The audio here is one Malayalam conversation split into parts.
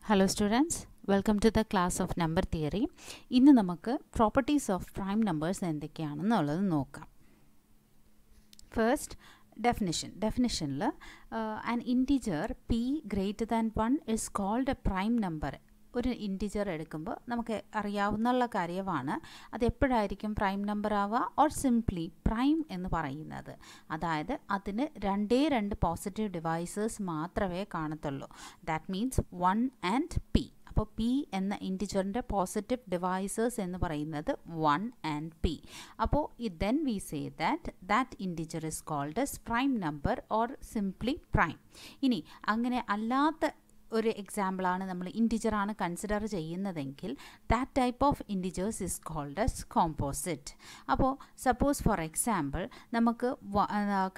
Hello students, welcome to the class of number theory. ഇന്ന് നമുക്ക് properties of prime numbers എന്തൊക്കെയാണെന്നുള്ളത് നോക്കാം. First, definitionൽ an integer p greater than 1 is called a prime number. ഒരു ഇൻറ്റിജർ എടുക്കുമ്പോൾ നമുക്ക് അറിയാവുന്ന കാര്യമാണ് അത് എപ്പോഴായിരിക്കും പ്രൈം നമ്പർ ആവുക ഓർ സിംപ്ലി പ്രൈം എന്ന് പറയുന്നത്. അതായത് അതിന് രണ്ട് പോസിറ്റീവ് ഡിവൈസസ് മാത്രമേ കാണത്തുള്ളൂ. That means 1 and p. അപ്പോൾ p എന്ന ഇൻറ്റിജറിൻ്റെ പോസിറ്റീവ് ഡിവൈസസ് എന്ന് പറയുന്നത് 1 ആൻഡ് p. അപ്പോൾ then we say that integer is called as prime number or simply prime. ഇനി അങ്ങനെ അല്ലാത്ത ഒരു എക്സാമ്പിളാണ് നമ്മൾ ഇൻറ്റിജറാണ് കൺസിഡർ ചെയ്യുന്നതെങ്കിൽ that type of integers is called as composite. അപ്പോൾ സപ്പോസ് ഫോർ എക്സാമ്പിൾ നമുക്ക്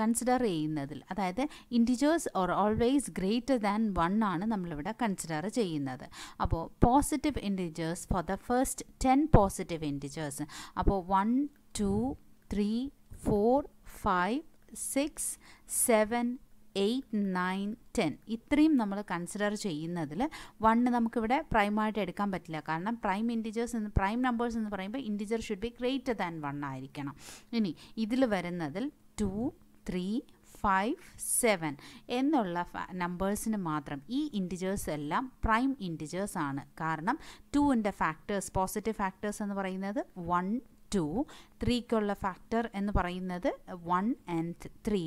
കൺസിഡർ ചെയ്യുന്നതിൽ അതായത് integers are always greater than 1 ആണ് നമ്മളിവിടെ കൺസിഡർ ചെയ്യുന്നത്. അപ്പോൾ positive integers for the first 10 positive integers. അപ്പോൾ 1 2 3 4 5 6 7 8 9 10 ഇത്രയും നമ്മൾ കൺസിഡർ ചെയ്യുന്നതിൽ 1 നമുക്കിവിടെ പ്രൈമായിട്ട് എടുക്കാൻ പറ്റില്ല. കാരണം പ്രൈം നമ്പേഴ്സ് എന്ന് പറയുമ്പോൾ integer should be greater than 1 ആയിരിക്കണം. ഇനി ഇതിൽ വരുന്നതിൽ 2 3 5 7 എന്നുള്ള നമ്പേഴ്സിന് മാത്രം ഈ ഇൻറ്റിജേഴ്സ് എല്ലാം പ്രൈം ഇൻറ്റിജേഴ്സ് ആണ്. കാരണം 2ൻ്റെ ഫാക്ടേഴ്സ് പോസിറ്റീവ് ഫാക്ടേഴ്സ് എന്ന് പറയുന്നത് 1 2, 3ക്കുള്ള ഫാക്ടർ എന്ന് പറയുന്നത് 1 and 3,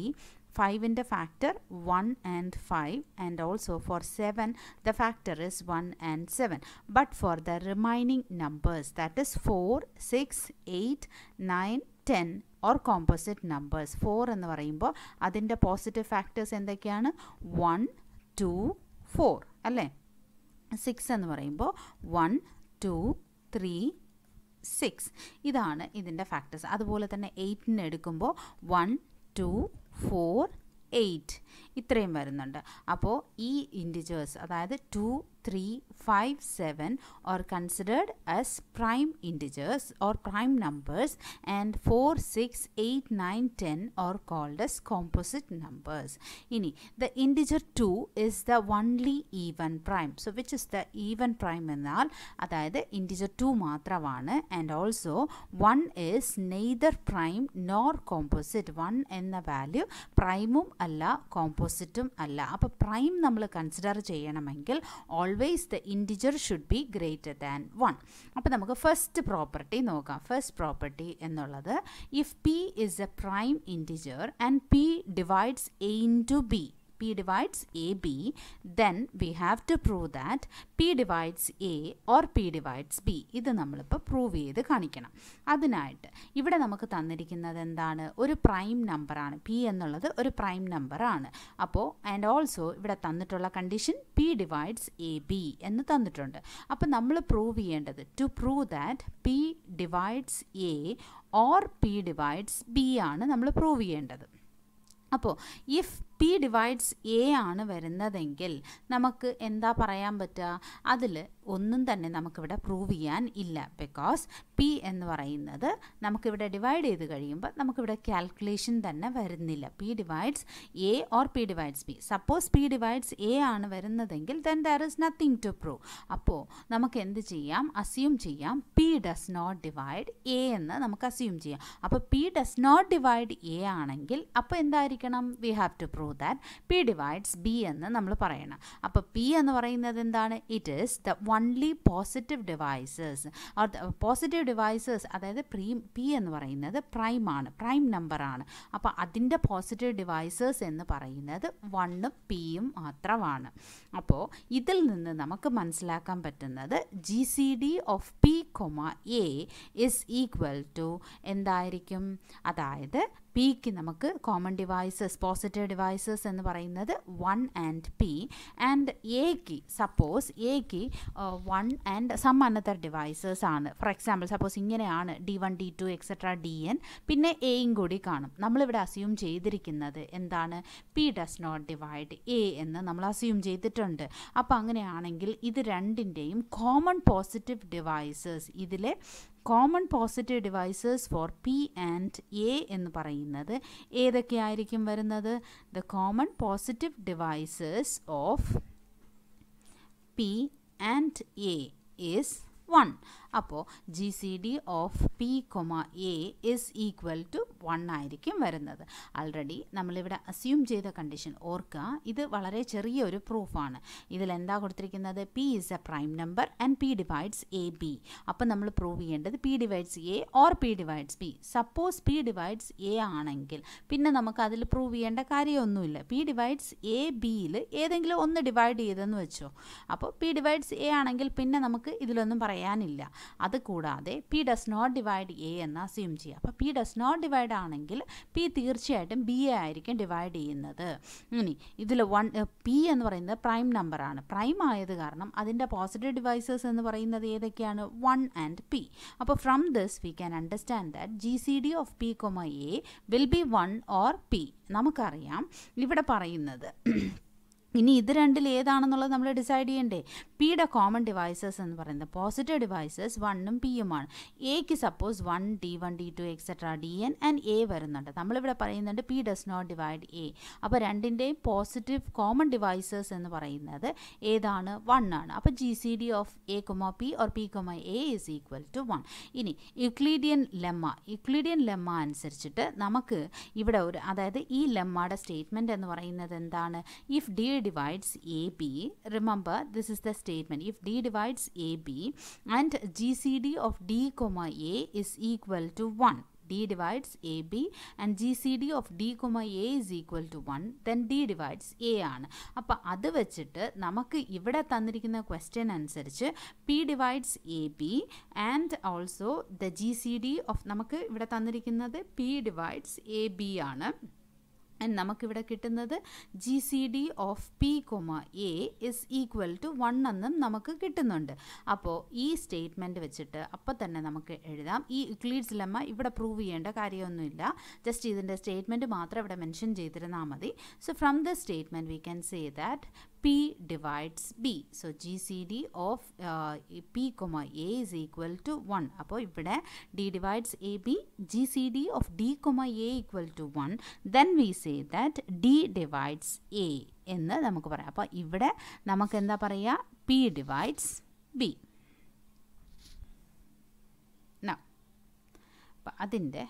5ൻ്റെ factor 1 and 5, and also for 7 the factor is 1 and 7. But for the remaining numbers, that is 4 6 8 9 10 or composite numbers, 4 എന്ന് പറയുമ്പോൾ അതിൻ്റെ പോസിറ്റീവ് ഫാക്ടേഴ്സ് എന്തൊക്കെയാണ് 1 2 4 അല്ലേ. 6 എന്ന് പറയുമ്പോൾ 1 2 3 6 ഇതാണ് ഇതിൻ്റെ ഫാക്ടേഴ്സ്. അതുപോലെ തന്നെ 8ന് എടുക്കുമ്പോൾ 1 2 4 8 ഇത്രയും വരുന്നുണ്ട്. അപ്പോൾ ഈ ഇൻറ്റിജേഴ്സ് അതായത് 2 3 5 7 are considered as prime integers or prime numbers, and 4 6 8 9 10 are called as composite numbers. Ini the integer 2 is the only even prime. So which is the even prime enal adayathu integer 2 മാത്രമാണ്. And also 1 is neither prime nor composite. 1 എന്ന വാല്യൂ പ്രൈമും അല്ല കോമ്പോസിറ്റും അല്ല. അപ്പോൾ പ്രൈം നമ്മൾ കൺസിഡർ ചെയ്യണമെങ്കിൽ always the integer should be greater than 1. അപ്പോൾ നമുക്ക് ഫസ്റ്റ് പ്രോപ്പർട്ടി നോക്കാം. ഫസ്റ്റ് പ്രോപ്പർട്ടി എന്നുള്ളത് if p is a prime integer and p divides a into b, p divides ab, then we have to prove that p divides a or p divides b. ഇത് നമ്മളിപ്പോൾ പ്രൂവ് ചെയ്ത് കാണിക്കണം. അതിനായിട്ട് ഇവിടെ നമുക്ക് തന്നിരിക്കുന്നത് എന്താണ്, ഒരു പ്രൈം നമ്പറാണ്. p എന്നുള്ളത് ഒരു പ്രൈം നമ്പറാണ്. അപ്പോൾ ആൻഡ് ഓൾസോ ഇവിടെ തന്നിട്ടുള്ള condition p divides a b എന്ന് തന്നിട്ടുണ്ട്. അപ്പോൾ നമ്മൾ പ്രൂവ് ചെയ്യേണ്ടത് to prove that p divides a or p divides b ആണ് നമ്മൾ പ്രൂവ് ചെയ്യേണ്ടത്. അപ്പോൾ ഇഫ് p divides a ആണ് വരുന്നതെങ്കിൽ നമുക്ക് എന്താ പറയാൻ പറ്റുക, അതിൽ ഒന്നും തന്നെ നമുക്കിവിടെ പ്രൂവ് ചെയ്യാൻ ഇല്ല. ബിക്കോസ് p എന്ന് പറയുന്നത് നമുക്കിവിടെ ഡിവൈഡ് ചെയ്ത് കഴിയുമ്പോൾ നമുക്കിവിടെ കാൽക്കുലേഷൻ തന്നെ വരുന്നില്ല. p divides a or p divides b. Suppose p divides a ആണ് വരുന്നതെങ്കിൽ then there is nothing to prove. അപ്പോൾ നമുക്ക് എന്ത് ചെയ്യാം, അസ്യൂം ചെയ്യാം p does not divide a എന്ന് നമുക്ക് അസ്യൂം ചെയ്യാം. അപ്പോൾ p does not divide a ആണെങ്കിൽ അപ്പോൾ എന്തായിരിക്കണം, we have to prove that p divides b എന്ന് നമ്മൾ പറയണം. അപ്പോൾ p എന്ന് പറയുന്നത് എന്താണ്, it is the only positive devices or the positive devices. അതായത് p എന്ന് പറയുന്നത് പ്രൈം ആണ്, പ്രൈം നമ്പറാണ്. അപ്പോൾ അതിൻ്റെ പോസിറ്റീവ് ഡിവൈസസ് എന്ന് പറയുന്നത് 1ഉം pയും മാത്രമാണ്. അപ്പോൾ ഇതിൽ നിന്ന് നമുക്ക് മനസ്സിലാക്കാൻ പറ്റുന്നത് GCD of p, a is equal to എന്തായിരിക്കും, അതായത് പിക്ക് നമുക്ക് കോമൺ ഡിവൈസസ് പോസിറ്റീവ് ഡിവൈസസ് എന്ന് പറയുന്നത് 1 and p, ആൻഡ് എക്ക് സപ്പോസ് എക്ക് 1 ആൻഡ് സം അനദർ ഡിവൈസസ് ആണ്. ഫോർ എക്സാമ്പിൾ സപ്പോസ് ഇങ്ങനെയാണ് d1 d2 എക്സെട്ര dn, പിന്നെ എയും കൂടി കാണും. നമ്മളിവിടെ അസ്യൂം ചെയ്തിരിക്കുന്നത് എന്താണ്, p does not divide a എന്ന് നമ്മൾ അസ്യൂം ചെയ്തിട്ടുണ്ട്. അപ്പോൾ അങ്ങനെയാണെങ്കിൽ ഇത് രണ്ടിൻ്റെയും കോമൺ പോസിറ്റീവ് ഡിവൈസസ്, ഇതിലെ common positive divisors for p and a എന്ന് പറയുന്നത് ഏതൊക്കെയായിരിക്കും വരുന്നത്, the common positive divisors of p and A is 1. അപ്പോൾ G C D of P comma A is equal to 1 ആയിരിക്കും വരുന്നത്. ആൾറെഡി നമ്മളിവിടെ അസ്യൂം ചെയ്ത കണ്ടീഷൻ ഓർക്കുക, ഇത് വളരെ ചെറിയൊരു പ്രൂഫാണ്. ഇതിലെന്താ കൊടുത്തിരിക്കുന്നത്? P is a prime number and P divides A B. അപ്പം നമ്മൾ പ്രൂവ് ചെയ്യേണ്ടത് P divides A or P divides B. Suppose P divides A ആണെങ്കിൽ പിന്നെ നമുക്ക് അതിൽ പ്രൂവ് ചെയ്യേണ്ട കാര്യമൊന്നുമില്ല. പി ഡിവൈഡ്സ് എ ബിയിൽ ഏതെങ്കിലും ഒന്ന് ഡിവൈഡ് ചെയ്തെന്ന് വെച്ചോ. അപ്പോൾ പി ഡിവൈഡ്സ് എ ആണെങ്കിൽ പിന്നെ നമുക്ക് ഇതിലൊന്നും പറയാനില്ല. അത് കൂടാതെ P does not divide A എന്ന് അസ്യൂം ചെയ്യുക. അപ്പോൾ പി ഡസ് നോട്ട് ഡിവൈഡ് ആണെങ്കിൽ പി തീർച്ചയായിട്ടും ബി എ ആയിരിക്കും ഡിവൈഡ് ചെയ്യുന്നത്. ഇനി ഇതിൽ പി എന്ന് പറയുന്നത് പ്രൈം നമ്പറാണ്. പ്രൈം ആയത് കാരണം അതിൻ്റെ പോസിറ്റീവ് ഡിവൈസേഴ്സ് എന്ന് പറയുന്നത് ഏതൊക്കെയാണ്? 1 ആൻഡ് പി. അപ്പോൾ from this we can understand that G C D of P comma A will be 1 or P. നമുക്കറിയാം ഇവിടെ പറയുന്നത് ഇനി ഇത് രണ്ടിൽ ഏതാണെന്നുള്ളത് നമ്മൾ ഡിസൈഡ് ചെയ്യണ്ടേ. പിയുടെ കോമൺ ഡിവൈസസ് എന്ന് പറയുന്നത് പോസിറ്റീവ് ഡിവൈസസ് 1ഉം പിയുമാണ്. എക്ക് suppose 1 D1 D2 etcetera DN and A വരുന്നുണ്ട്. നമ്മളിവിടെ പറയുന്നുണ്ട് P does not divide A. അപ്പോൾ രണ്ടിൻ്റെയും പോസിറ്റീവ് കോമൺ ഡിവൈസസ് എന്ന് പറയുന്നത് ഏതാണ്? 1 ആണ്. അപ്പോൾ G C D of A comma P or P comma A is equal to 1. ഇനി യൂക്ലിഡിയൻ ലെമ്മ അനുസരിച്ചിട്ട് നമുക്ക് ഇവിടെ അതായത് ഈ ലെമ്മയുടെ സ്റ്റേറ്റ്മെൻറ്റ് എന്ന് പറയുന്നത് എന്താണ്? If D divides AB, remember this is the statement, if D divides AB and GCD of D comma A is equal to 1, D divides AB and GCD of D comma A is equal to 1, then D divides A ആണ്. അപ്പോൾ അത് വെച്ചിട്ട് നമുക്ക് ഇവിടെ തന്നിരിക്കുന്ന ക്വസ്റ്റ്യൻ അനുസരിച്ച് P divides AB and also the GCD of നമുക്ക് ഇവിടെ തന്നിരിക്കുന്നത് P divides AB ആണ്. നമുക്കിവിടെ കിട്ടുന്നത് G C D of P comma A is equal to 1 എന്നും നമുക്ക് കിട്ടുന്നുണ്ട്. അപ്പോൾ ഈ സ്റ്റേറ്റ്മെൻറ്റ് വെച്ചിട്ട് അപ്പോൾ തന്നെ നമുക്ക് എഴുതാം. ഈ യൂക്ലിഡ്സ് ലെമ്മ ഇവിടെ പ്രൂവ് ചെയ്യേണ്ട കാര്യമൊന്നുമില്ല. ജസ്റ്റ് ഇതിൻ്റെ സ്റ്റേറ്റ്മെൻറ്റ് മാത്രം ഇവിടെ മെൻഷൻ ചെയ്തിരുന്നാൽ മതി. So from the statement V can say that P divides B. So GCD of P comma A is equal to 1. അപ്പോൾ ഇവിടെ D divides AB, GCD of D comma A equal to 1. Then we say that D divides A എന്ന് നമുക്ക് പറയാം. അപ്പോൾ ഇവിടെ നമുക്ക് എന്താ പറയുക? P divides B. Now അപ്പോൾ അതിൻ്റെ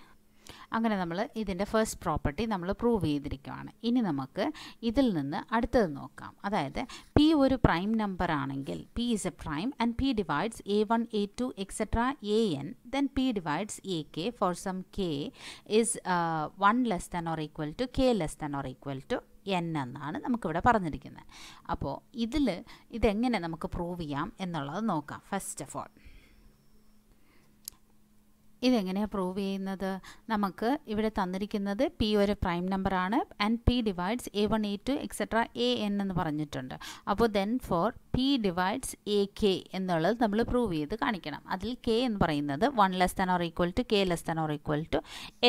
അങ്ങനെ നമ്മൾ ഇതിൻ്റെ ഫസ്റ്റ് പ്രോപ്പർട്ടി നമ്മൾ പ്രൂവ് ചെയ്തിരിക്കുകയാണ്. ഇനി നമുക്ക് ഇതിൽ നിന്ന് അടുത്തത് നോക്കാം. അതായത് പി ഒരു പ്രൈം നമ്പർ ആണെങ്കിൽ P is a prime and P divides A1 A2 etcetera AN, then P divides AK for some K is 1 less than or equal to K less than or equal to N എന്നാണ് നമുക്കിവിടെ പറഞ്ഞിരിക്കുന്നത്. അപ്പോൾ ഇതെങ്ങനെ നമുക്ക് പ്രൂവ് ചെയ്യാം എന്നുള്ളത് നോക്കാം. ഫസ്റ്റ് ഓഫ് ഓൾ ഇതെങ്ങനെയാണ് പ്രൂവ് ചെയ്യുന്നത്? നമുക്ക് ഇവിടെ തന്നിരിക്കുന്നത് പി ഒരു പ്രൈം നമ്പറാണ് and P divides A1 A2 etcetera AN എന്ന് പറഞ്ഞിട്ടുണ്ട്. അപ്പോൾ then for P divides AK എന്നുള്ളത് നമ്മൾ പ്രൂവ് ചെയ്ത് കാണിക്കണം. അതിൽ K എന്ന് പറയുന്നത് 1 less than or equal to K less than or equal to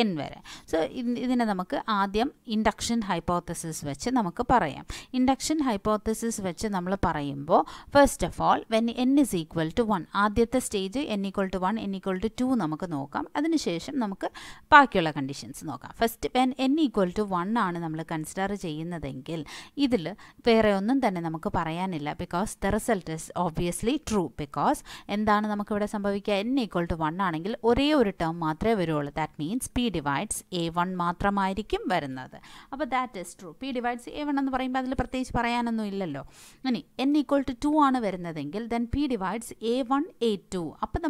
N വരെ. സോ ഇതിനെ നമുക്ക് ആദ്യം ഇൻഡക്ഷൻ ഹൈപ്പോത്തസിസ് വെച്ച് നമുക്ക് പറയാം. ഇൻഡക്ഷൻ ഹൈപ്പോത്തസിസ് വെച്ച് നമ്മൾ പറയുമ്പോൾ first of all when N is equal to 1, ആദ്യത്തെ stage N equal to 1 N equal to 2 നമുക്ക് നോക്കാം. അതിനുശേഷം നമുക്ക് ബാക്കിയുള്ള കണ്ടീഷൻസ് നോക്കാം. First when N equal to 1 ആണ് നമ്മൾ കൺസിഡർ ചെയ്യുന്നതെങ്കിൽ ഇതിൽ വേറെ ഒന്നും തന്നെ നമുക്ക് പറയാനില്ല. Because the result is obviously true. Because എന്താണ് നമുക്കിവിടെ സംഭവിക്കുക? N ഈക്വൽ ടു 1 ആണെങ്കിൽ ഒരേ ഒരു ടേം മാത്രമേ വരുള്ളൂ. That means P divides A1 മാത്രമായിരിക്കും വരുന്നത്. അപ്പോൾ that is true. P divides A1 എന്ന് പറയുമ്പോൾ അതിൽ പ്രത്യേകിച്ച് പറയാനൊന്നും ഇല്ലല്ലോ. ഇനി N ഈക്വൽ ടു 2 ആണ് വരുന്നതെങ്കിൽ then P divides A1 A2. അപ്പോൾ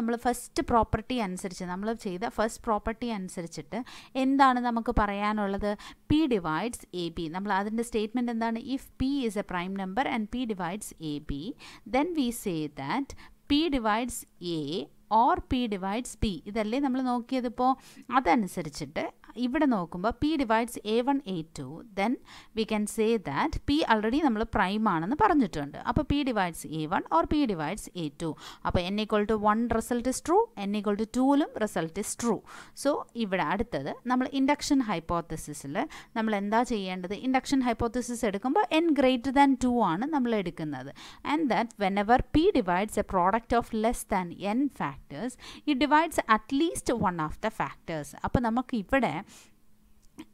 നമ്മൾ ഫസ്റ്റ് പ്രോപ്പർട്ടി അനുസരിച്ച് നമ്മൾ ചെയ്ത ഫസ്റ്റ് പ്രോപ്പർട്ടി അനുസരിച്ചിട്ട് എന്താണ് നമുക്ക് പറയാനുള്ളത്? P divides AB. നമ്മൾ അതിൻ്റെ സ്റ്റേറ്റ്മെൻറ്റ് എന്താണ്? If P is a prime number and P divides AB, then we say that P divides A or P divides B. ഇതല്ലേ നമ്മൾ നോക്കിയതിപ്പോൾ. അതനുസരിച്ചിട്ട് ഇവിടെ നോക്കുമ്പോൾ P divides A1 A2, then we can say that P already നമ്മൾ പ്രൈം ആണെന്ന് പറഞ്ഞിട്ടുണ്ട്. അപ്പോൾ P divides A1 or P divides A2. അപ്പോൾ N equal to 1 result is true, N equal to 2ലും റിസൾട്ട് ഇസ് ട്രൂ. സോ ഇവിടെ അടുത്തത് നമ്മൾ ഇൻഡക്ഷൻ ഹൈപ്പോത്തസിസിൽ നമ്മൾ എന്താ ചെയ്യേണ്ടത്? ഇൻഡക്ഷൻ ഹൈപ്പോത്തസിസ് എടുക്കുമ്പോൾ N greater than 2 ആണ് നമ്മൾ എടുക്കുന്നത്. And that whenever P divides a product of less than N factors, it divides at least one of the factors. അപ്പോൾ നമുക്ക് ഇവിടെ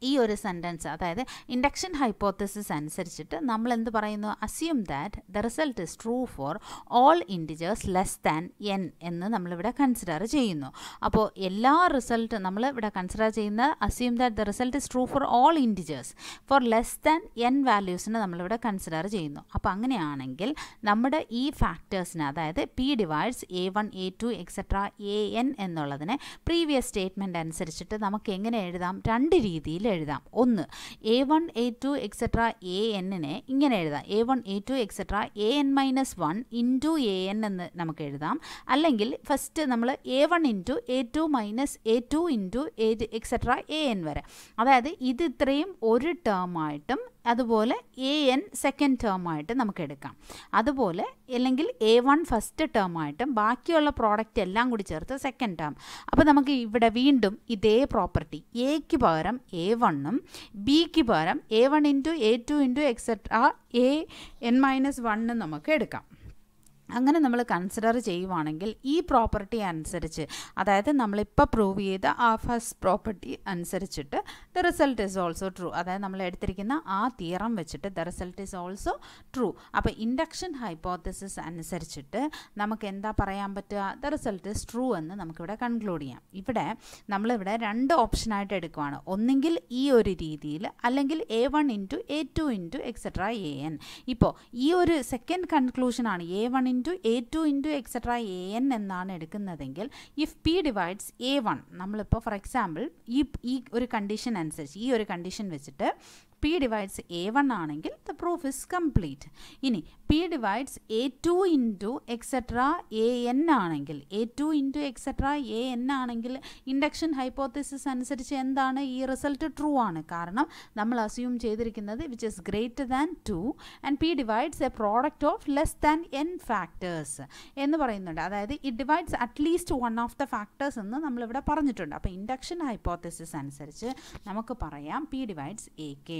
ഈ ഒരു സെൻറ്റൻസ് അതായത് ഇൻഡക്ഷൻ ഹൈപ്പോത്തസിസ് അനുസരിച്ചിട്ട് നമ്മൾ എന്ത് പറയുന്നു, assume that the result is true for all integers less than N എന്ന് നമ്മളിവിടെ കൺസിഡർ ചെയ്യുന്നു. അപ്പോൾ എല്ലാ റിസൾട്ട് നമ്മൾ ഇവിടെ കൺസിഡർ ചെയ്യുന്ന assume that the result is true for all integers for less than n വാല്യൂസിനെ നമ്മളിവിടെ കൺസിഡർ ചെയ്യുന്നു. അപ്പോൾ അങ്ങനെയാണെങ്കിൽ നമ്മുടെ ഈ ഫാക്ടേഴ്സിന് അതായത് p divides A1 A2 etcetera AN എന്നുള്ളതിനെ പ്രീവിയസ് സ്റ്റേറ്റ്മെൻറ്റ് അനുസരിച്ചിട്ട് നമുക്ക് എങ്ങനെ എഴുതാം, രണ്ട് രീതിയിൽ എഴുതാം. ഒന്ന്, A1 A2 എക്സെട്ര ANനെ ഇങ്ങനെ എഴുതാം, A1 A2 etcetera AN-1 into AN എന്ന് നമുക്ക് എഴുതാം. അല്ലെങ്കിൽ ഫസ്റ്റ് നമ്മൾ A1 into A2 minus A2 into etcetera AN വരെ, അതായത് ഇത് ഇത്രയും ഒരു ടേമായിട്ടും അതുപോലെ AN സെക്കൻഡ് ടേമായിട്ട് നമുക്ക് എടുക്കാം. അതുപോലെ അല്ലെങ്കിൽ A1 ഫസ്റ്റ് ടേമായിട്ടും ബാക്കിയുള്ള പ്രോഡക്റ്റ് എല്ലാം കൂടി ചേർത്ത് സെക്കൻഡ് ടേം. അപ്പോൾ നമുക്ക് ഇവിടെ വീണ്ടും ഇതേ പ്രോപ്പർട്ടി എക്ക് പകരം A1ഉം ബിക്ക് പകരം A1 into A2 into etcetera AN-1 നമുക്ക് എടുക്കാം. അങ്ങനെ നമ്മൾ കൺസിഡർ ചെയ്യുവാണെങ്കിൽ ഈ പ്രോപ്പർട്ടി അനുസരിച്ച്, അതായത് നമ്മളിപ്പോൾ പ്രൂവ് ചെയ്ത ആ ഫസ്റ്റ് പ്രോപ്പർട്ടി അനുസരിച്ചിട്ട് the result is also true, അതായത് നമ്മൾ എടുത്തിരിക്കുന്ന ആ തിയറം വെച്ചിട്ട് the result is also true. അപ്പോൾ ഇൻഡക്ഷൻ ഹൈപ്പോത്തസിസ് അനുസരിച്ചിട്ട് നമുക്ക് എന്താ പറയാൻ പറ്റുക, ദ റിസൾട്ട് ഈസ് ട്രൂ എന്ന് നമുക്കിവിടെ കൺക്ലൂഡ് ചെയ്യാം. ഇവിടെ നമ്മളിവിടെ രണ്ട് ഓപ്ഷനായിട്ട് എടുക്കുകയാണ്, ഒന്നെങ്കിൽ ഈ ഒരു രീതിയിൽ അല്ലെങ്കിൽ A1 into A2 into etcetera AN. ഇപ്പോൾ ഈ ഒരു സെക്കൻഡ് കൺക്ലൂഷനാണ് A1 into A2 into etcetera AN എന്നാണ് എടുക്കുന്നതെങ്കിൽ ഇഫ് P ഡിവൈഡ്സ് A1, നമ്മളിപ്പോൾ ഫോർ എക്സാമ്പിൾ ഈ ഒരു കണ്ടീഷൻ അനുസരിച്ച് ഈ ഒരു കണ്ടീഷൻ വെച്ചിട്ട് P ഡിവൈഡ്സ് A1 ആണെങ്കിൽ ദ പ്രൂഫ് ഇസ് കംപ്ലീറ്റ്. ഇനി P divides A2 into etcetera AN ആണെങ്കിൽ, A2 ഇൻറ്റു എക്സെട്ര AN ആണെങ്കിൽ ഇൻഡക്ഷൻ ഹൈപ്പോത്തസിസ് അനുസരിച്ച് എന്താണ്, ഈ റിസൾട്ട് ട്രൂ ആണ്. കാരണം നമ്മൾ അസ്യൂം ചെയ്തിരിക്കുന്നത് which is greater than 2 and P divides A product of less than n factors എന്ന് പറയുന്നുണ്ട്. അതായത് it divides at least one of the factors എന്ന് നമ്മളിവിടെ പറഞ്ഞിട്ടുണ്ട്. അപ്പോൾ ഇൻഡക്ഷൻ ഹൈപ്പോത്തസിസ് അനുസരിച്ച് നമുക്ക് പറയാം P ഡിവൈഡ്സ് AK.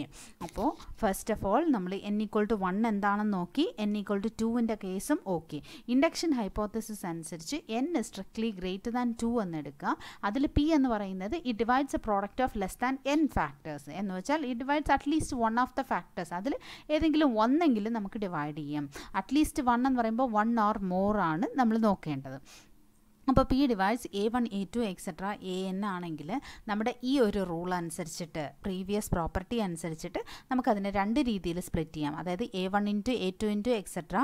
അപ്പോൾ ഫസ്റ്റ് ഓഫ് ഓൾ നമ്മൾ n=1 എന്താണെന്ന് നോക്കി, n=2ൻ്റെ കേസും ഓക്കെ. ഇൻഡക്ഷൻ ഹൈപ്പോത്തസിസ് അനുസരിച്ച് n സ്ട്രിക്ട്ലി ഗ്രേറ്റർ ദാൻ 2 എന്ന് എടുക്കുക. അതിൽ P എന്ന് പറയുന്നത് it divides A product of less than n factors എന്ന് വെച്ചാൽ it divides at least one of the factors, അതിൽ ഏതെങ്കിലും ഒന്നെങ്കിലും നമുക്ക് ഡിവൈഡ് ചെയ്യാം. അറ്റ്ലീസ്റ്റ് 1 എന്ന് പറയുമ്പോൾ 1 ഓർ മോർ ആണ് നമ്മൾ നോക്കേണ്ടത്. അപ്പോൾ P divides A1 A2 etcetera AN ആണെങ്കിൽ നമ്മുടെ ഈ ഒരു റൂൾ അനുസരിച്ചിട്ട് പ്രീവിയസ് പ്രോപ്പർട്ടി അനുസരിച്ചിട്ട് നമുക്കതിനെ രണ്ട് രീതിയിൽ സ്പ്ലിറ്റ് ചെയ്യാം. അതായത് A1 into A2 into etcetera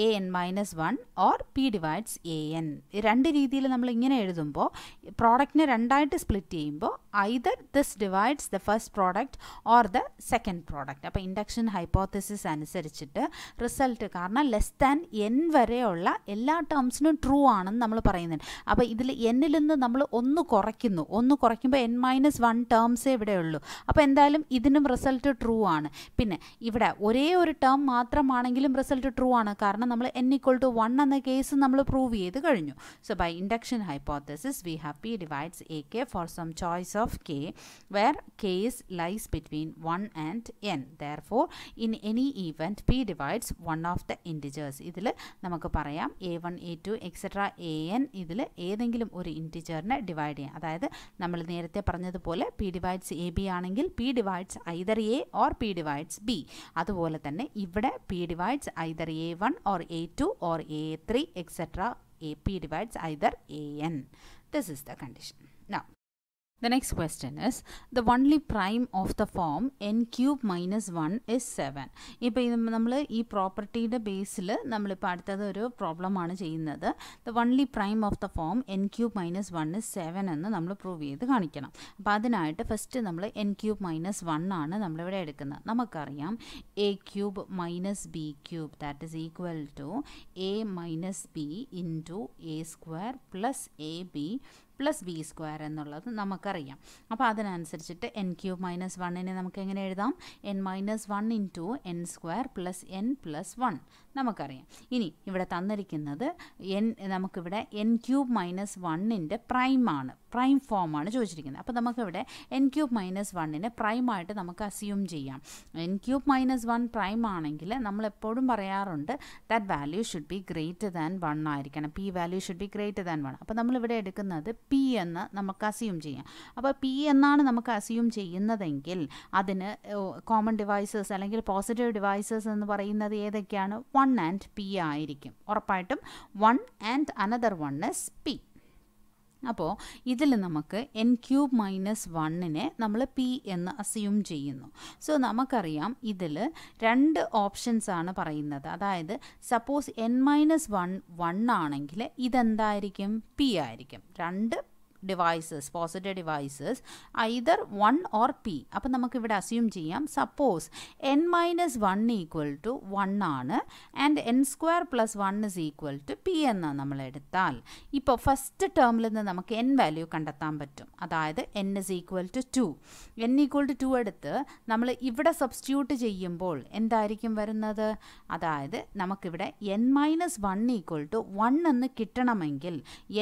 AN-1 or P divides AN. രണ്ട് രീതിയിൽ നമ്മൾ ഇങ്ങനെ എഴുതുമ്പോൾ പ്രോഡക്റ്റിനെ രണ്ടായിട്ട് സ്പ്ലിറ്റ് ചെയ്യുമ്പോൾ either this divides the first product or the second product. അപ്പോൾ ഇൻഡക്ഷൻ ഹൈപ്പോത്തസിസ് അനുസരിച്ചിട്ട് റിസൾട്ട്, കാരണം ലെസ് ദാൻ n വരെയുള്ള എല്ലാ ടേംസിനും ട്രൂ ആണെന്ന് നമ്മൾ പറയുന്നുണ്ട്. അപ്പോൾ ഇതിൽ എന്നിൽ നിന്ന് നമ്മൾ ഒന്ന് കുറയ്ക്കുമ്പോൾ n-1 ടേംസേ ഇവിടെ ഉള്ളൂ. അപ്പോൾ എന്തായാലും ഇതിനും റിസൾട്ട് ട്രൂ ആണ്. പിന്നെ ഇവിടെ ഒരേ ഒരു ടേം മാത്രമാണെങ്കിലും റിസൾട്ട് ട്രൂ ആണ്, കാരണം നമ്മൾ n=1 എന്ന കേസ് നമ്മൾ പ്രൂവ് ചെയ്ത് കഴിഞ്ഞു. So by induction hypothesis we have P divides AK for some choice of k where k is lies between 1 and n. Therefore in any event P divides one of the integers. ഇതിൽ നമുക്ക് പറയാം A1 A2 എക്സെട്ര AN ഇതിൽ ഏതെങ്കിലും ഒരു ഇൻറ്റിജറിനെ ഡിവൈഡ് ചെയ്യാം. അതായത് നമ്മൾ നേരത്തെ പറഞ്ഞതുപോലെ P ഡിവൈഡ്സ് AB ആണെങ്കിൽ P divides either A or P divides B. അതുപോലെ തന്നെ ഇവിടെ P divides either A1 or A2 or A3 etcetera P divides either AN. This is the condition. Now the next question is the only prime of the form n cube minus 1 is 7. ഇപ്പോൾ ഇത് നമ്മൾ ഈ പ്രോപ്പർട്ടിയുടെ ബേസിൽ നമ്മളിപ്പോൾ അടുത്തത് ഒരു പ്രോബ്ലമാണ് ചെയ്യുന്നത്. the only prime of the form n cube minus 1 is 7 എന്ന് നമ്മൾ പ്രൂവ് ചെയ്ത് കാണിക്കണം. അപ്പോൾ അതിനായിട്ട് ഫസ്റ്റ് നമ്മൾ n cube minus 1 ആണ് നമ്മളിവിടെ എടുക്കുന്നത്. നമുക്കറിയാം a cube minus b cube that is equal to a minus b into a square plus ab plus B square എന്നുള്ളത് നമുക്കറിയാം. അപ്പോൾ അതിനനുസരിച്ചിട്ട് n³ - 1 നമുക്ക് എങ്ങനെ എഴുതാം, n-1 into n square plus n plus 1 നമുക്കറിയാം. ഇനി ഇവിടെ തന്നിരിക്കുന്നത് നമുക്കിവിടെ n³ - 1ൻ്റെ പ്രൈമാണ്, പ്രൈം ഫോമാണ് ചോദിച്ചിരിക്കുന്നത്. അപ്പോൾ നമുക്കിവിടെ n³ - 1നെ പ്രൈമായിട്ട് നമുക്ക് അസ്യൂം ചെയ്യാം. n³ - 1 പ്രൈം ആണെങ്കിൽ നമ്മളെപ്പോഴും പറയാറുണ്ട് that value should be greater than 1 ആയിരിക്കണം, p value should be greater than 1. അപ്പോൾ നമ്മളിവിടെ എടുക്കുന്നത് പി എന്ന് നമുക്ക് അസ്യൂം ചെയ്യാം. അപ്പോൾ പി എന്നാണ് നമുക്ക് അസ്യൂം ചെയ്യുന്നതെങ്കിൽ അതിന് കോമൺ ഡിവൈസേഴ്സ് അല്ലെങ്കിൽ പോസിറ്റീവ് ഡിവൈസേഴ്സ് എന്ന് പറയുന്നത് ഏതൊക്കെയാണ്? 1 ആൻഡ് പി ആയിരിക്കും. ഉറപ്പായിട്ടും 1 ആൻഡ് അനദർ 1 ഇസ് പി. അപ്പോൾ ഇതിൽ നമുക്ക് n³ - 1നെ നമ്മൾ പി എന്ന് അസ്യൂം ചെയ്യുന്നു. സോ നമുക്കറിയാം ഇതിൽ 2 ഓപ്ഷൻസ് ആണ് പറയുന്നത്. അതായത് സപ്പോസ് n-1 1 ആണെങ്കിൽ ഇതെന്തായിരിക്കും? പി ആയിരിക്കും. 2 devices, positive devices either 1 or P. അപ്പം നമുക്കിവിടെ അസ്യൂം ചെയ്യാം സപ്പോസ് n-1 ഈക്വൽ ടു 1 ആണ് and n² + 1 is equal to P എന്ന് നമ്മൾ എടുത്താൽ ഇപ്പോൾ ഫസ്റ്റ് ടേമിൽ നിന്ന് നമുക്ക് n വാല്യൂ കണ്ടെത്താൻ പറ്റും. അതായത് n is equal to 2. n equal to 2 എടുത്ത് നമ്മൾ ഇവിടെ സബ്സ്റ്റിറ്റ്യൂട്ട് ചെയ്യുമ്പോൾ എന്തായിരിക്കും വരുന്നത്? അതായത് നമുക്കിവിടെ n-1 ഈക്വൽ ടു 1 എന്ന് കിട്ടണമെങ്കിൽ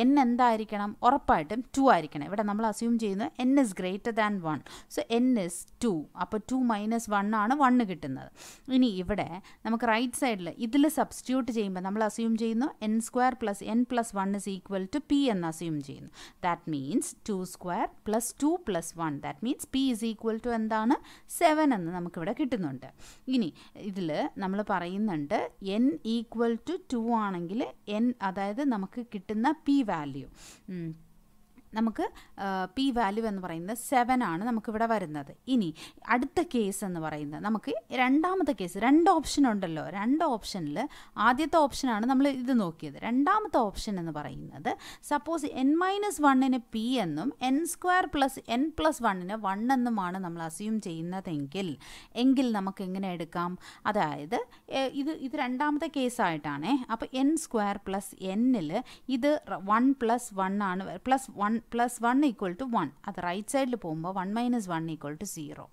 n എന്തായിരിക്കണം? ഉറപ്പായിട്ടും 2 ആയിരിക്കണം. ഇവിടെ നമ്മൾ അസ്യൂം ചെയ്യുന്നത് n is greater than 1. So n is 2. അപ്പോൾ 2 - 1 ആണ് 1 കിട്ടുന്നത്. ഇനി ഇവിടെ നമുക്ക് റൈറ്റ് സൈഡിൽ ഇതിൽ സബ്സ്റ്റിറ്റ്യൂട്ട് ചെയ്യുമ്പോൾ നമ്മൾ അസ്യൂം ചെയ്യുന്നു n² + n + 1 is equal to P എന്ന് അസ്യൂം ചെയ്യുന്നു. That means 2² + 2 + 1 that means P is equal to എന്താണ്? 7 എന്ന് നമുക്കിവിടെ കിട്ടുന്നുണ്ട്. ഇനി ഇതിൽ നമ്മൾ പറയുന്നുണ്ട് n ഈക്വൽ ടു 2 ആണെങ്കിൽ n അതായത് നമുക്ക് കിട്ടുന്ന പി വാല്യൂ നമുക്ക് പി വാല്യൂ എന്ന് പറയുന്നത് 7 ആണ് നമുക്കിവിടെ വരുന്നത്. ഇനി അടുത്ത കേസ് എന്ന് പറയുന്നത് നമുക്ക് രണ്ടാമത്തെ കേസ്, 2 ഓപ്ഷൻ ഉണ്ടല്ലോ. 2 ഓപ്ഷനിൽ ആദ്യത്തെ ഓപ്ഷനാണ് നമ്മൾ ഇത് നോക്കിയത്. രണ്ടാമത്തെ ഓപ്ഷൻ എന്ന് പറയുന്നത് സപ്പോസ് n-1ന് പി എന്നും n² + n + 1ന് 1 എന്നുമാണ് നമ്മൾ അസ്യൂം ചെയ്യുന്നതെങ്കിൽ നമുക്ക് എങ്ങനെ എടുക്കാം? അതായത് ഇത് രണ്ടാമത്തെ കേസായിട്ടാണേ. അപ്പോൾ n² + n-ൽ ഇത് 1 + 1 ആണ് + 1 ഈക്വൽ ടു 1. അത് റൈറ്റ് സൈഡിൽ പോകുമ്പോൾ 1 - 1 ഈക്വൽ ടു 0.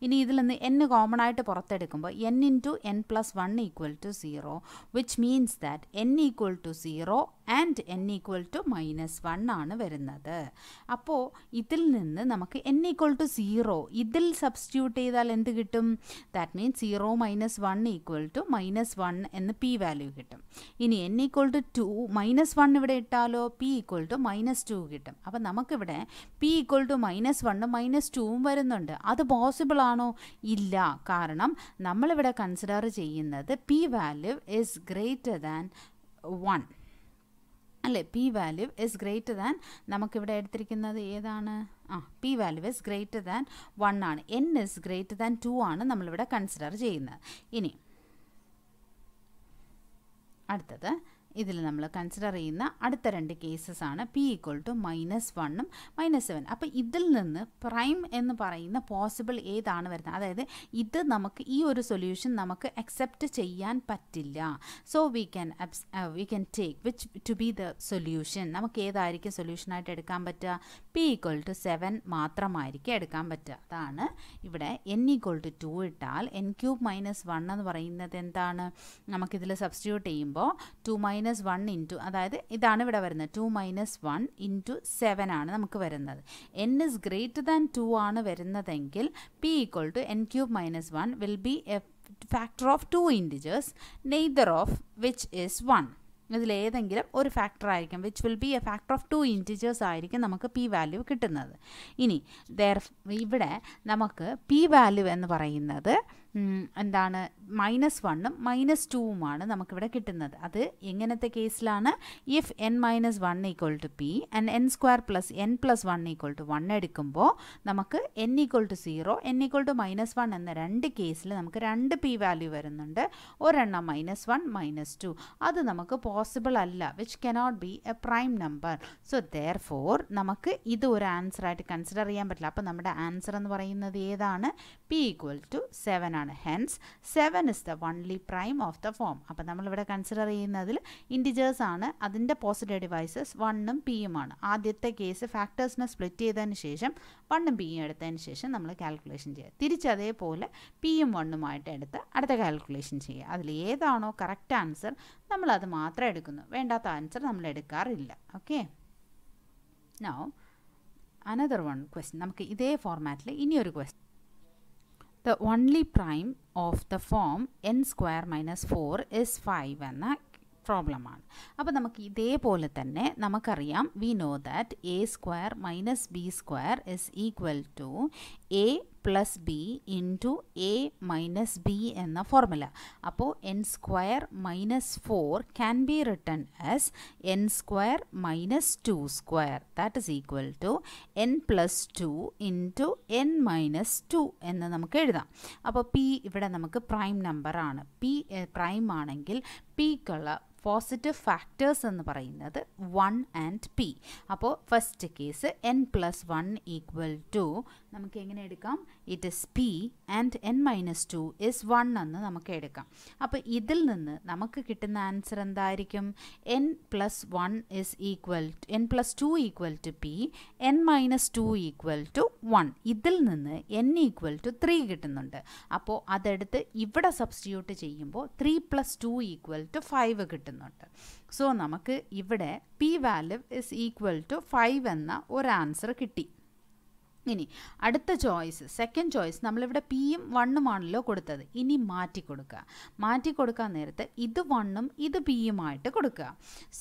ഇനി ഇതിൽ നിന്ന് n കോമൺ ആയിട്ട് പുറത്തെടുക്കുമ്പോൾ n × n + 1 equal to 0 which means that n equal to 0 and n equal to -1 ആണ് വരുന്നത്. അപ്പോൾ ഇതിൽ നിന്ന് നമുക്ക് n ഈക്വൽ ടു 0 ഇതിൽ സബ്സ്റ്റിറ്റ്യൂട്ട് ചെയ്താൽ എന്ത് കിട്ടും? ദാറ്റ് മീൻസ് 0 - 1 ഈക്വൽ ടു -1 എന്ന് പി വാല്യൂ കിട്ടും. ഇനി n ഈക്വൽ ടു 2 -1 ഇവിടെ ഇട്ടാലോ p ഈക്വൽ ടു -2 കിട്ടും. അപ്പം നമുക്കിവിടെ p ഈക്വൽ ടു -1 -2 വരുന്നുണ്ട്. അത് പോസിബിൾ ആണോ? ഇല്ല. കാരണം നമ്മളിവിടെ കൺസിഡർ ചെയ്യുന്നത് p value is greater than 1 അല്ലേ? P value is greater than നമുക്കിവിടെ എടുത്തിരിക്കുന്നത് ഏതാണ്? P value is greater than 1 ആണ്. n ഇസ് ഗ്രേറ്റർ ദാൻ 2 ആണ് നമ്മളിവിടെ കൺസിഡർ ചെയ്യുന്നത്. ഇനി അടുത്തത് ഇതിൽ നമ്മൾ കൺസിഡർ ചെയ്യുന്ന അടുത്ത 2 കേസസ് ആണ് p ഈക്വൽ ടു -1 -7. അപ്പോൾ ഇതിൽ നിന്ന് പ്രൈം എന്ന് പറയുന്ന പോസിബിൾ ഏതാണ് വരുന്നത്? അതായത് ഇത് നമുക്ക് ഈ ഒരു സൊല്യൂഷൻ നമുക്ക് അക്സെപ്റ്റ് ചെയ്യാൻ പറ്റില്ല. So we can take which to be the solution. നമുക്ക് ഏതായിരിക്കും സൊല്യൂഷനായിട്ട് എടുക്കാൻ പറ്റുക? p ഈക്വൽ ടു 7 മാത്രമായിരിക്കും എടുക്കാൻ പറ്റുക. അതാണ് ഇവിടെ n ഈക്വൽ ടു 2 ഇട്ടാൽ n³ - 1 എന്ന് പറയുന്നത് എന്താണ്? നമുക്കിതിൽ സബ്സ്റ്റിറ്റ്യൂട്ട് ചെയ്യുമ്പോൾ 2 - 1 ഇൻറ്റു അതായത് ഇതാണ് ഇവിടെ വരുന്നത് 2 - 1 ഇൻറ്റു 7 ആണ് നമുക്ക് വരുന്നത്. n ഇസ് ഗ്രേറ്റർ ദാൻ 2 ആണ് വരുന്നതെങ്കിൽ p equal to n³ - 1 will be a factor of 2 integers neither of which is 1. ഇതിലേതെങ്കിലും ഒരു ഫാക്ടർ ആയിരിക്കും which will be a factor of 2 integers ആയിരിക്കും നമുക്ക് പി വാല്യൂ കിട്ടുന്നത്. ഇനി ഇവിടെ നമുക്ക് പി വാല്യൂ എന്ന് പറയുന്നത് എന്താണ്? -1ഉം -2ഉമാണ് നമുക്കിവിടെ കിട്ടുന്നത്. അത് എങ്ങനത്തെ കേസിലാണ്? If n-1 equal to p and n² + n + 1 equal to 1 എടുക്കുമ്പോൾ നമുക്ക് n equal to 0 n equal to -1 എന്ന 2 കേസിൽ നമുക്ക് 2 പി വാല്യൂ വരുന്നുണ്ട്. ഒരെണ്ണം -1 -2. അത് നമുക്ക് പോസിബിൾ അല്ല. Which cannot be A prime number. So therefore നമുക്ക് ഇത് ഒരു ആൻസർ ആയിട്ട് കൺസിഡർ ചെയ്യാൻ പറ്റില്ല. അപ്പോൾ നമ്മുടെ ആൻസർ എന്ന് പറയുന്നത് ഏതാണ്? p ഈക്വൽ ടു 7 ആണ്. Hence 7 is the only prime of the form. അപ്പോൾ നമ്മളിവിടെ കൺസിഡർ ചെയ്യുന്നതിൽ ഇൻറ്റിജേഴ്സ് ആണ്. അതിൻ്റെ പോസിറ്റീവ് ഡിവൈസസ് 1ഉം pയുമാണ്. ആദ്യത്തെ കേസ് ഫാക്ടേഴ്സിനെ സ്പ്ലിറ്റ് ചെയ്തതിന് ശേഷം 1ഉം pയും എടുത്തതിന് ശേഷം നമ്മൾ കാൽക്കുലേഷൻ ചെയ്യുക. തിരിച്ചതേപോലെ pയും 1ഉമായിട്ട് എടുത്ത് അടുത്ത കാൽക്കുലേഷൻ ചെയ്യുക. അതിൽ ഏതാണോ കറക്റ്റ് ആൻസർ നമ്മളത് മാത്രം എടുക്കുന്നു. വേണ്ടാത്ത ആൻസർ നമ്മൾ എടുക്കാറില്ല. Okay. Now another one question. നമുക്ക് ഇതേ ഫോർമാറ്റിൽ ഇനിയൊരു question. The only prime of the form n² - 4 is 5 എന്ന പ്രോബ്ലമാണ്. അപ്പോൾ നമുക്ക് ഇതേപോലെ തന്നെ നമുക്കറിയാം, we know that A square minus B square is equal to A plus B into A minus B എന്ന ഫോർമുല. അപ്പോൾ N square minus 4 can be written as N square minus 2 square, that is equal to N plus 2 into N minus 2 എന്ന് നമുക്ക് എഴുതാം. അപ്പോൾ പി ഇവിടെ നമുക്ക് പ്രൈം നമ്പറാണ്. പി പ്രൈം ആണെങ്കിൽ പിക്കുള്ള പോസിറ്റീവ് ഫാക്ടേഴ്സ് എന്ന് പറയുന്നത് 1 ആൻഡ് പി. അപ്പോൾ first case N plus 1 equal to നമുക്ക് എങ്ങനെ എടുക്കാം, it is P and N minus 2 is 1 എന്ന് നമുക്ക് എടുക്കാം. അപ്പോൾ ഇതിൽ നിന്ന് നമുക്ക് കിട്ടുന്ന ആൻസർ എന്തായിരിക്കും, N plus 1 is equal to N plus 2 equal to P, N minus 2 equal to 1. ഇതിൽ നിന്ന് എൻ ഈക്വൽ ടു 3 കിട്ടുന്നുണ്ട്. അപ്പോൾ അതെടുത്ത് ഇവിടെ സബ്സ്റ്റിറ്റ്യൂട്ട് ചെയ്യുമ്പോൾ 3 പ്ലസ് 2 ഈക്വൽ ടു 5 കിട്ടുന്നുണ്ട്. സോ നമുക്ക് ഇവിടെ P value is equal to 5 എന്ന ഒരു ആൻസർ കിട്ടി. ഇനി അടുത്ത ചോയ്സ്, സെക്കൻഡ് ചോയ്സ്, നമ്മളിവിടെ പിയും 1ഉം ആണല്ലോ കൊടുത്തത്. ഇനി മാറ്റി കൊടുക്കാൻ നേരത്ത് ഇത് 1ഉം ഇത് പിയുമായിട്ട് കൊടുക്കുക.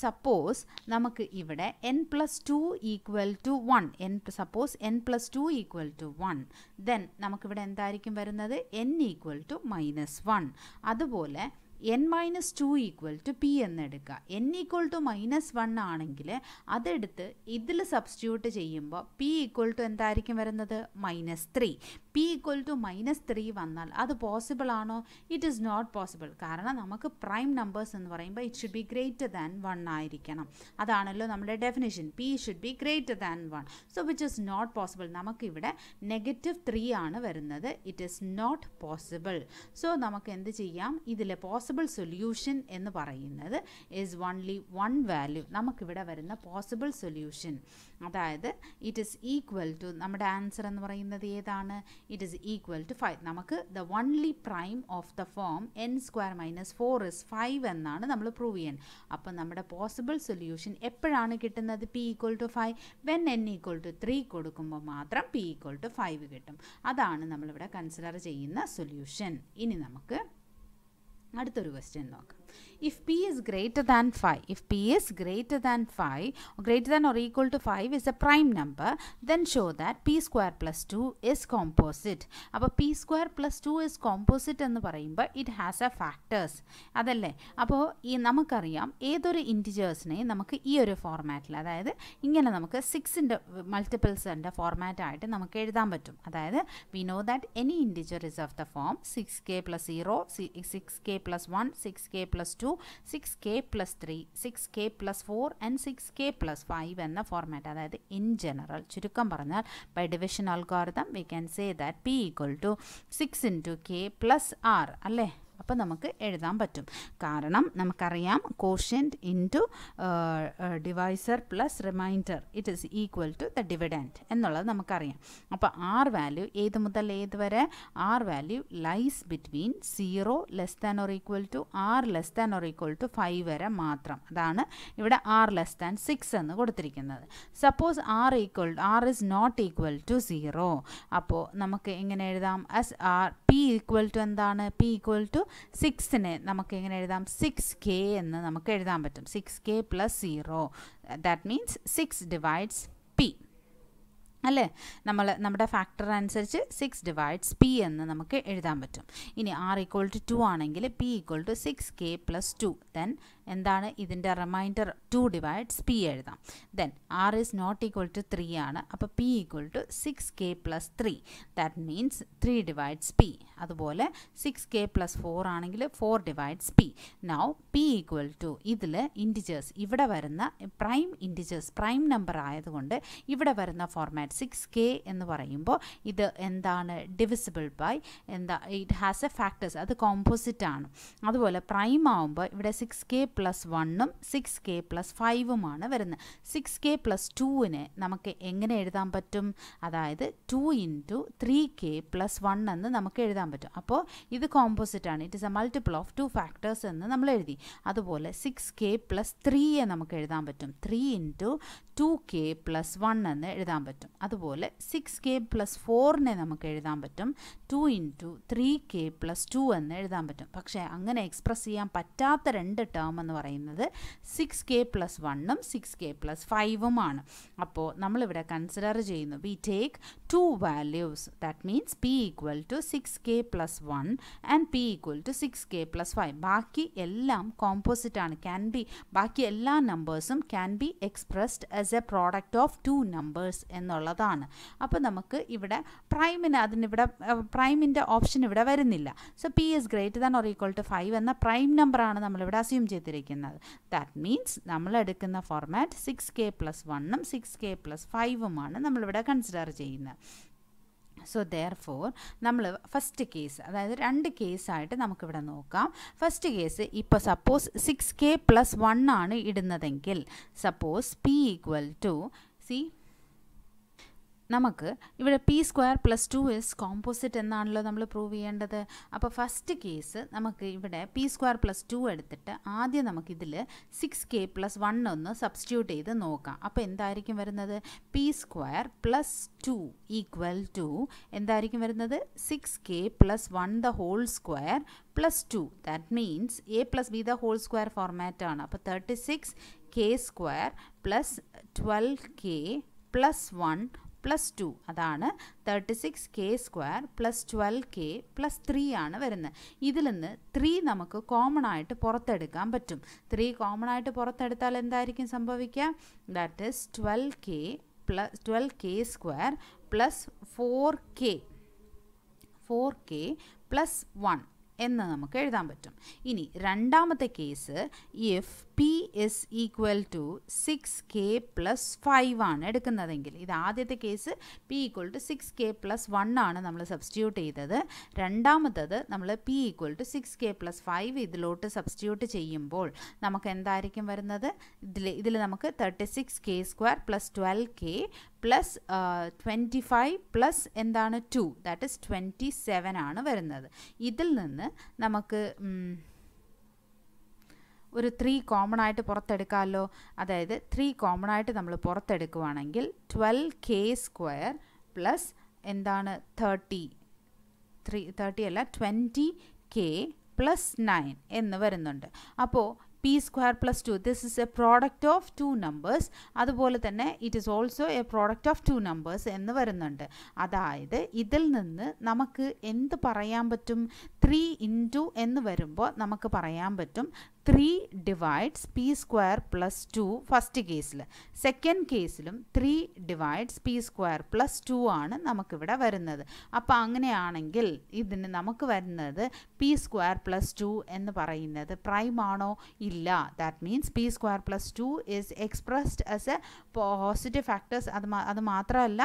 സപ്പോസ് നമുക്ക് ഇവിടെ n plus 2 equal to 1, suppose n plus 2 equal to 1, then നമുക്കിവിടെ എന്തായിരിക്കും വരുന്നത്, എൻ ഈക്വൽ ടു മൈനസ് 1. അതുപോലെ n minus 2 equal to p എന്നെടുക്കുക. എൻ ഈക്വൽ ടു മൈനസ് 1 ആണെങ്കിൽ അതെടുത്ത് ഇതിൽ സബ്സ്റ്റിറ്റ്യൂട്ട് ചെയ്യുമ്പോൾ പി ഈക്വൽ ടു എന്തായിരിക്കും വരുന്നത്, minus 3. P equal to minus 3 വന്നാൽ അത് പോസിബിൾ ആണോ, ഇറ്റ് ഈസ് നോട്ട് പോസിബിൾ. കാരണം നമുക്ക് പ്രൈം നമ്പേഴ്സ് എന്ന് പറയുമ്പോൾ it should be greater than 1 ആയിരിക്കണം. അതാണല്ലോ നമ്മുടെ definition, P should be greater than 1. So which is not possible. നമുക്കിവിടെ -3 ആണ് വരുന്നത്. It is not possible. So നമുക്ക് എന്ത് ചെയ്യാം, ഇതിലെ പോസിബിൾ സൊല്യൂഷൻ എന്ന് പറയുന്നത് ഈസ് ഓൺലി 1 വാല്യൂ. നമുക്കിവിടെ വരുന്ന പോസിബിൾ സൊല്യൂഷൻ, അതായത് ഇറ്റ് ഈസ് ഈക്വൽ ടു, നമ്മുടെ ആൻസർ എന്ന് പറയുന്നത് ഏതാണ്, ഇറ്റ് ഈസ് ഈക്വൽ ടു 5. നമുക്ക് the only prime of the form N square minus 4 is 5 എന്നാണ് നമ്മൾ പ്രൂവ് ചെയ്യാൻ. അപ്പം നമ്മുടെ പോസിബിൾ സൊല്യൂഷൻ എപ്പോഴാണ് കിട്ടുന്നത്, P equal to 5, when N equal to 3 കൊടുക്കുമ്പോൾ മാത്രം പി ഈക്വൽ ടു 5 കിട്ടും. അതാണ് നമ്മളിവിടെ കൺസിഡർ ചെയ്യുന്ന സൊല്യൂഷൻ. ഇനി നമുക്ക് അടുത്തൊരു ക്വസ്റ്റ്യൻ നോക്കാം. If p is greater than 5, if p is greater than 5 or greater than or equal to 5 is a prime number, then show that p square plus 2 is composite. അപ്പോൾ p square plus 2 is composite എന്ന് പറയുമ്പോൾ it has a factors, അതല്ലേ. അപ്പോൾ ഈ നമുക്കറിയാം ഏതൊരു ഇൻറ്റിജേഴ്സിനെ നമുക്ക് ഈ ഒരു ഫോർമാറ്റിൽ, അതായത് ഇങ്ങനെ നമുക്ക് 6ൻ്റെ മൾട്ടിപ്പിൾസിൻ്റെ ഫോർമാറ്റായിട്ട് നമുക്ക് എഴുതാൻ പറ്റും. അതായത് we know that any integer is of the form 6k plus 0, 6k plus 1, 6k plus 2, 6k plus 3, 6k plus 4 and 6k plus 5 എന്ന ഫോർമാറ്റ്. അതായത് ഇൻ ജനറൽ ചുരുക്കം പറഞ്ഞാൽ by division algorithm we can say that p equal to 6 into k plus r അല്ലേ. അപ്പോൾ നമുക്ക് എഴുതാൻ പറ്റും. കാരണം നമുക്കറിയാം quotient into divisor plus remainder it is equal to the dividend എന്നുള്ളത് നമുക്കറിയാം. അപ്പോൾ ആർ വാല്യൂ ഏത് മുതൽ ഏത് വരെ, R value lies between 0 less than or equal to r less than or equal to 5 വരെ മാത്രം. അതാണ് ഇവിടെ r ലെസ് ദാൻ 6 എന്ന് കൊടുത്തിരിക്കുന്നത്. Suppose r is not equal to 0, അപ്പോൾ നമുക്ക് എങ്ങനെ എഴുതാം, ആസ് p ഈക്വൽ ടു എന്താണ്, p ഈക്വൽ ടു 6നെ നമുക്ക് എങ്ങനെ എഴുതാം, 6k എന്ന് നമുക്ക് എഴുതാൻ പറ്റും. 6k plus 0, that means 6 divides p അല്ലേ. നമ്മുടെ ഫാക്ടർ അനുസരിച്ച് 6 ഡിവൈഡ്സ് p എന്ന് നമുക്ക് എഴുതാൻ പറ്റും. ഇനി r ഈക്വൽ ടു 2 ആണെങ്കിൽ p equal to 6k plus 2, then എന്താണ് ഇതിൻ്റെ റിമൈൻഡർ 2 ഡിവൈഡ്സ് p എഴുതാം. Then r is not equal to 3 ആണ്, അപ്പോൾ p equal to 6k plus 3, that means 3 divides p. അതുപോലെ 6k പ്ലസ് 4 ആണെങ്കിൽ 4 divides p. Now p equal to ഇതിൽ ഇൻറ്റിജേഴ്സ്, ഇവിടെ വരുന്ന പ്രൈം ഇൻറ്റിജേഴ്സ് പ്രൈം നമ്പർ ആയതുകൊണ്ട് ഇവിടെ വരുന്ന ഫോർമാറ്റ് 6k എന്ന് പറയുമ്പോൾ ഇത് എന്താണ്, ഡിവിസിബിൾ ബൈ എന്താ, ഇറ്റ് ഹാസ് എ ഫാക്ടേഴ്സ്, അത് കോമ്പോസിറ്റ് ആണ്. അതുപോലെ പ്രൈം ആവുമ്പോൾ ഇവിടെ 6k പ്ലസ് 1ഉം 6k പ്ലസ് 5ഉമാണ് വരുന്നത്. 6k പ്ലസ് 2നെ നമുക്ക് എങ്ങനെ എഴുതാൻ പറ്റും, അതായത് 2 ഇൻറ്റു 3k പ്ലസ് 1 എന്ന് നമുക്ക് എഴുതാൻ പറ്റും. അപ്പോൾ ഇത് കോമ്പോസിറ്റ് ആണ്, it is A multiple of 2 factors എന്ന് നമ്മൾ എഴുതി. അതുപോലെ 6k പ്ലസ് 3യെ നമുക്ക് എഴുതാൻ പറ്റും, 3 ഇൻറ്റു 2k പ്ലസ് 1 എന്ന് എഴുതാൻ പറ്റും. അതുപോലെ 6k + 4നെ നമുക്ക് എഴുതാൻ പറ്റും 2 × 3k + 2 എന്ന് എഴുതാൻ പറ്റും. പക്ഷേ അങ്ങനെ എക്സ്പ്രസ് ചെയ്യാൻ പറ്റാത്ത രണ്ട് ടേം എന്ന് പറയുന്നത് 6k + 1ഉം 6k + 5ഉം ആണ്. അപ്പോൾ നമ്മളിവിടെ കൺസിഡർ ചെയ്യുന്നു we take 2 values, that means p = 6k + 1 and p = 6k + 5. ബാക്കി എല്ലാം കോമ്പോസിറ്റ് ആണ്, ബാക്കി എല്ലാ നമ്പേഴ്സും can be expressed as a product of 2 numbers എന്നുള്ളതാണ്. അപ്പോൾ നമുക്ക് ഇവിടെ പ്രൈമിൻ്റെ ഓപ്ഷൻ ഇവിടെ വരുന്നില്ല. So p is greater than or equal to 5 എന്ന പ്രൈം നമ്പറാണ് നമ്മളിവിടെ അസ്യൂം ചെയ്തിരിക്കുന്നത്. ദാറ്റ് മീൻസ് നമ്മൾ എടുക്കുന്ന ഫോർമാറ്റ് 6k + 1ഉം 6k + 5ഉമാണ് നമ്മളിവിടെ കൺസിഡർ ചെയ്യുന്നത്. സോ ദെയർഫോർ നമ്മൾ ഫസ്റ്റ് കേസ്, അതായത് രണ്ട് കേസായിട്ട് നമുക്കിവിടെ നോക്കാം. ഫസ്റ്റ് കേസ്, ഇപ്പോൾ സപ്പോസ് 6k + 1 ആണ് ഇടുന്നതെങ്കിൽ സപ്പോസ് p = നമുക്ക് ഇവിടെ p² + 2 ഇസ് കോമ്പോസിറ്റ് എന്നാണല്ലോ നമ്മൾ പ്രൂവ് ചെയ്യേണ്ടത്. അപ്പോൾ ഫസ്റ്റ് കേസ് നമുക്ക് ഇവിടെ p² + 2 എടുത്തിട്ട് ആദ്യം നമുക്കിതിൽ 6k + 1 ഒന്ന് സബ്സ്റ്റിറ്റ്യൂട്ട് ചെയ്ത് നോക്കാം. അപ്പോൾ എന്തായിരിക്കും വരുന്നത്? p² + 2 = എന്തായിരിക്കും വരുന്നത്? 6k + 1 the whole square + 2. That means a + b the whole square format ആണ്. അപ്പോൾ 36k² + 12k + 1 + 2, അതാണ് 36k² + 12k + 3 ആണ് വരുന്നത്. ഇതിൽ നിന്ന് 3 നമുക്ക് കോമൺ ആയിട്ട് പുറത്തെടുക്കാൻ പറ്റും. 3 കോമൺ ആയിട്ട് പുറത്തെടുത്താൽ എന്തായിരിക്കും സംഭവിക്കുക? ദാറ്റ് ഈസ് 12k + 4k + 1 എന്ന് നമുക്ക് എഴുതാൻ പറ്റും. ഇനി രണ്ടാമത്തെ case, if p is equal to 6k + 5 ആണ് എടുക്കുന്നതെങ്കിൽ, ഇത് ആദ്യത്തെ കേസ് p = 6k + 1 ആണ് നമ്മൾ സബ്സ്റ്റിറ്റ്യൂട്ട് ചെയ്തത്. രണ്ടാമത്തത് നമ്മൾ p = 6k + 5 ഇതിലോട്ട് സബ്സ്റ്റിറ്റ്യൂട്ട് ചെയ്യുമ്പോൾ നമുക്ക് എന്തായിരിക്കും വരുന്നത്? ഇതിൽ നമുക്ക് 36k² + 12k + 25 + എന്താണ് 2, ദാറ്റ് ഈസ് 27 ആണ് വരുന്നത്. ഇതിൽ നിന്ന് നമുക്ക് ഒരു 3 കോമൺ ആയിട്ട് പുറത്തെടുക്കാമല്ലോ. അതായത് 3 കോമൺ ആയിട്ട് നമ്മൾ പുറത്തെടുക്കുകയാണെങ്കിൽ 12k² + എന്താണ് 30 അല്ല 20k + 9 എന്ന് വരുന്നുണ്ട്. അപ്പോൾ p² + 2, this is a product of 2 numbers. അതുപോലെ തന്നെ it is also a product of 2 numbers എന്ന് വരുന്നുണ്ട്. അതായത് ഇതിൽ നിന്ന് നമുക്ക് എന്ത് പറയാൻ പറ്റും? 3 × എന്ന് വരുമ്പോൾ നമുക്ക് പറയാൻ പറ്റും 3 divides p² + 2 ഫസ്റ്റ് കേസിൽ. സെക്കൻഡ് കേസിലും 3 divides p² + 2 ആണ് നമുക്കിവിടെ വരുന്നത്. അപ്പോൾ അങ്ങനെയാണെങ്കിൽ ഇതിന് നമുക്ക് വരുന്നത് p² + 2 എന്ന് പറയുന്നത് പ്രൈം ആണോ? ഇല്ല. That means p² + 2 is expressed as A positive factors. അത് മാത്രമല്ല,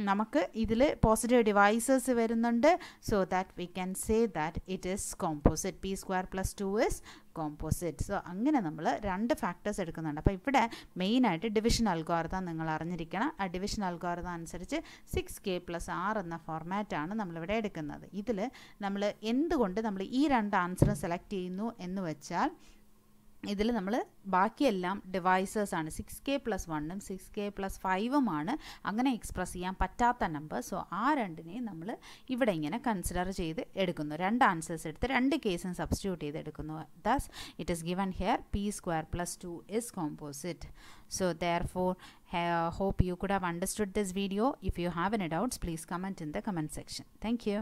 നമുക്ക് ഇതിൽ പോസിറ്റീവ് ഡിവൈസസ് വരുന്നുണ്ട്. So that we can say that it is composite. p² + 2 is composite. So അങ്ങനെ നമ്മൾ രണ്ട് ഫാക്ടേഴ്സ് എടുക്കുന്നുണ്ട്. അപ്പോൾ ഇവിടെ മെയിനായിട്ട് ഡിവിഷൻ അൽഗോരിതം നിങ്ങൾ അറിഞ്ഞിരിക്കണം. ആ ഡിവിഷൻ അൽഗോരിതം അനുസരിച്ച് 6k + 6 എന്ന ഫോർമാറ്റാണ് നമ്മളിവിടെ എടുക്കുന്നത്. ഇതിൽ നമ്മൾ എന്തുകൊണ്ട് നമ്മൾ ഈ രണ്ട് ആൻസറും സെലക്ട് ചെയ്യുന്നു എന്ന് വെച്ചാൽ, ഇതിൽ നമ്മൾ ബാക്കിയെല്ലാം ഡിവൈസേഴ്സ് ആണ്. 6k + 1ഉം 6k + 5ഉം ആണ് അങ്ങനെ എക്സ്പ്രസ് ചെയ്യാൻ പറ്റാത്ത നമ്പർ. സോ ആ രണ്ടിനെയും നമ്മൾ ഇവിടെ ഇങ്ങനെ കൺസിഡർ ചെയ്ത് എടുക്കുന്നു. രണ്ട് ആൻസേഴ്സ് എടുത്ത് രണ്ട് കേസും സബ്സ്റ്റിറ്റ്യൂട്ട് ചെയ്ത് എടുക്കുന്നു. Das it is given here p² + 2 is composite. So therefore, hope you could have understood this video. If you have any doubts, please comment in the comment section. Thank you.